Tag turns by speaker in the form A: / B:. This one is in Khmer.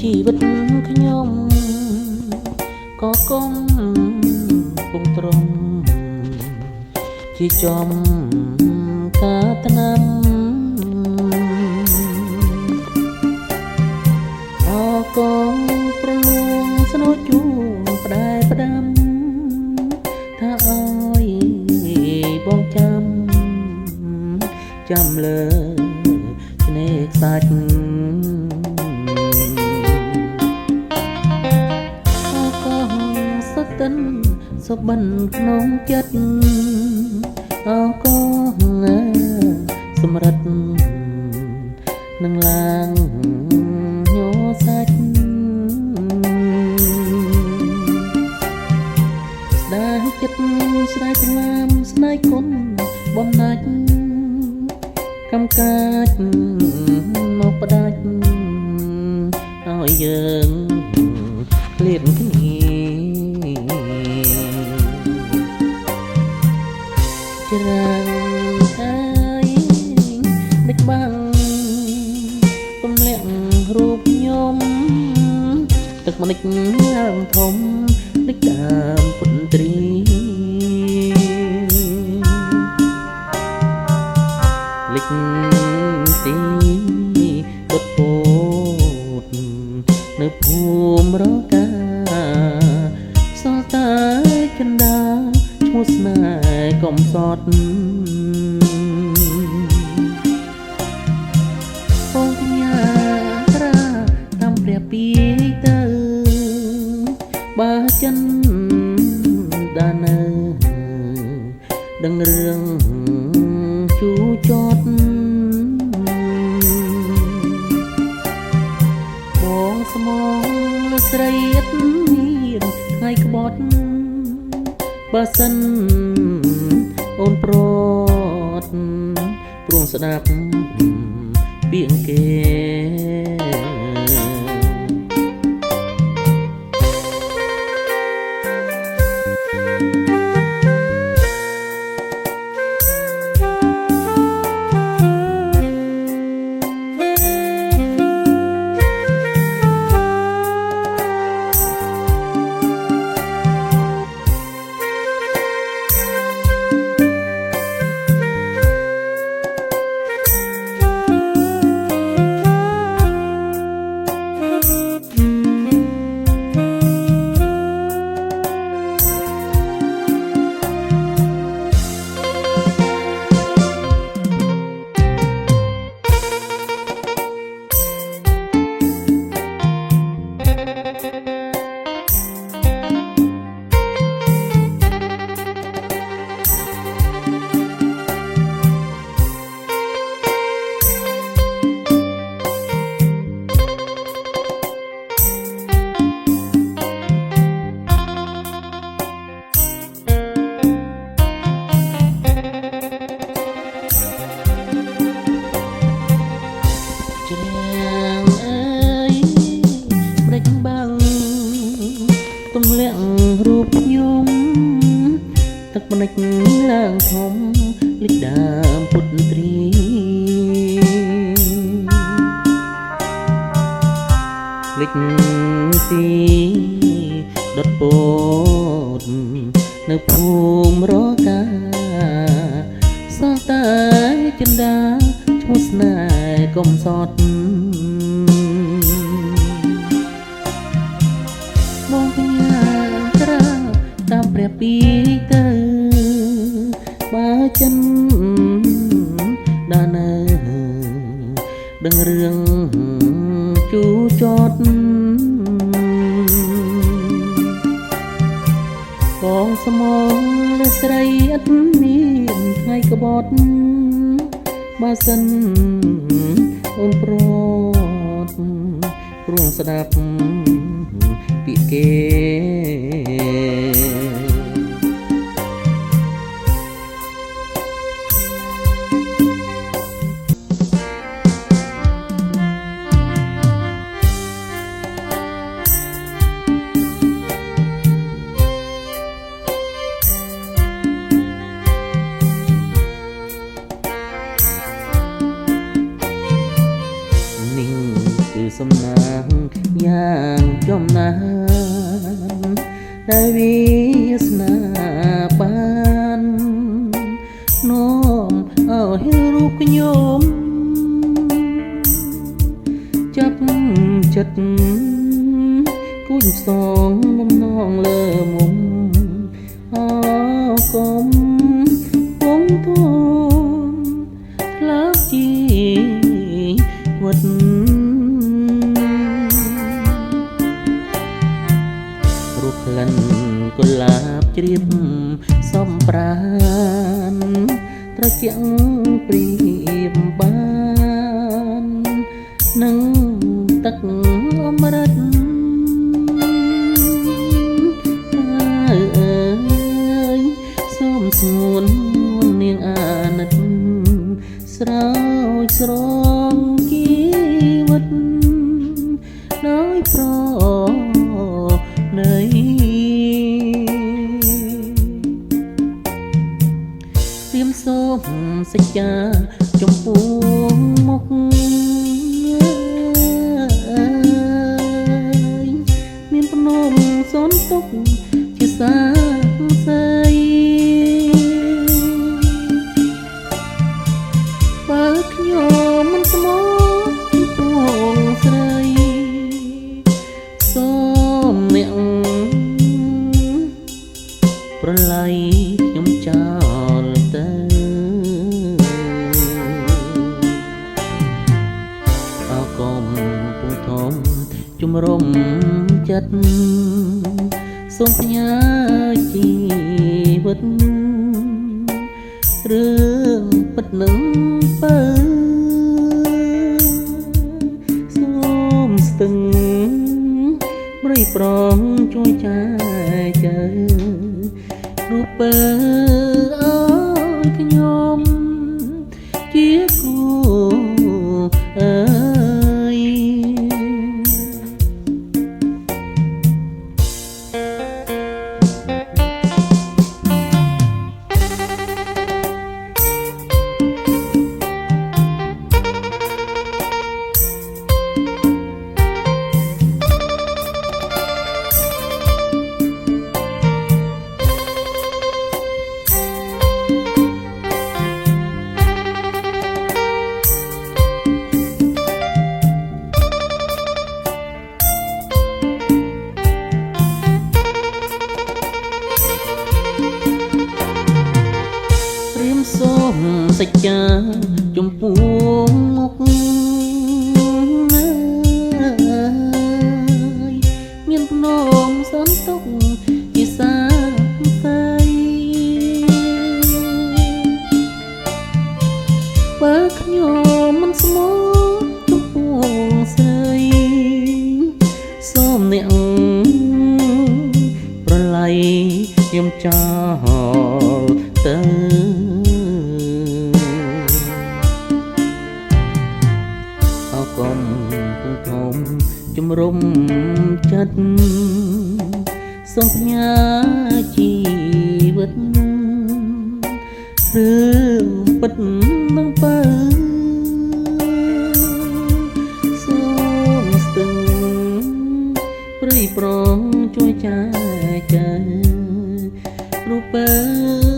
A: ជីវិតខ្ញុំក៏កុំពងត្រង់ជាចំកាត្នាំអកងប្រលួងស្នូជួងផ្ដែផ្ដាំថាអើយបងចាំលើឆ្នេរខ្សាច់អកងសក្តិនសុបិនក្នុងចិត្តអកងសម្រិតនឹងឡើងញ័រសាច់ស្ដាយចិត្តស្ដាយថ្លាមស្នេហ៍គុណបំណាច់កំកាចមកផ្ដាច់ឲ្យយើងឃ្លាតគ្នាច្រាំងអាយបិទបាំងទម្លាក់រូបខ្ញុំទឹកម្និចឡើងធំដឹកតាមពុនត្រីលិចទីដុតពោតនៅភូមិរកាសល់តែចិន្តាឈ្មោះស្នេហ៍កំសត់បងកញ្ញាត្រាតាមព្រះពីទៅបើចិនដានៅដឹងរឿងជូចត់បងស្មងលើស្រីអត់មានថ្ងៃក្បត់បើសិនអូនប្រត់ព្រោះស្ដាប់ពាក្យគេទម្លាក់រូបខ្ញុំទឹកម្និចឡើងធំលិចដើមពុតត្រីលិចទីដុតពោតនៅភូមិរកាសល់តែចិន្តាឈ្មោះស្នេហ៍កំសត់បងកញ្ញាត្រាតាមព្រះពីទៅបើចិនដានៅដឹងរឿងជូចត់បងស្មងលើស្រីអត់មានថ្ងៃក្បត់បើសិនអូនប្រត់ព្រោះស្ដាប់ពាក្យគេសំណាងយ៉ា អើហេរូបខ្ញុំចាប់ចិត្តគូនផ្សងមុំនងលើមុំអកុំពងទងថ្លើមជីវិតរូបក្លិនកុលាបជ្រាបសំប្រានត្រជាក់ព្រៀបបាននឹងទឹកអមរិតអើយសូមស្ងួននាងអាណិតស្រោចស្រង់ជីវិតដោយប្រណីរៀមសូមសច្ចាចំពោះមុខមានភ្នំសនទុកជាសាស័យបើខ្ញុំមិនស្មោះពួងស្រីសូមអ្នកប្រឡ័យខ្ញុំចោលទៅអោកុំពុំធំជំរុំចិត្តសូមផ្ញើជីវិតរឿងពិតនឹងបើសូមស្ទឹងប្រៃប្រងជួយចែកចើរូបបើអើយខ្ញុំជាគូអើយសូមសច្ចាចំពោះមុខមានភ្នំសនទុកជាសាស័យបើខ្ញុំមិនស្មោះចំពោះស្រីសូមអ្នកប្រឡ័យខ្ញុំចោលទៅកុំពុំធំជំរុំចិត្តសូមផ្ញើជីវិតរឿងពិតនឹងបើសូមស្ទឹងប្រៃប្រងជួយចែកចែរូបបើ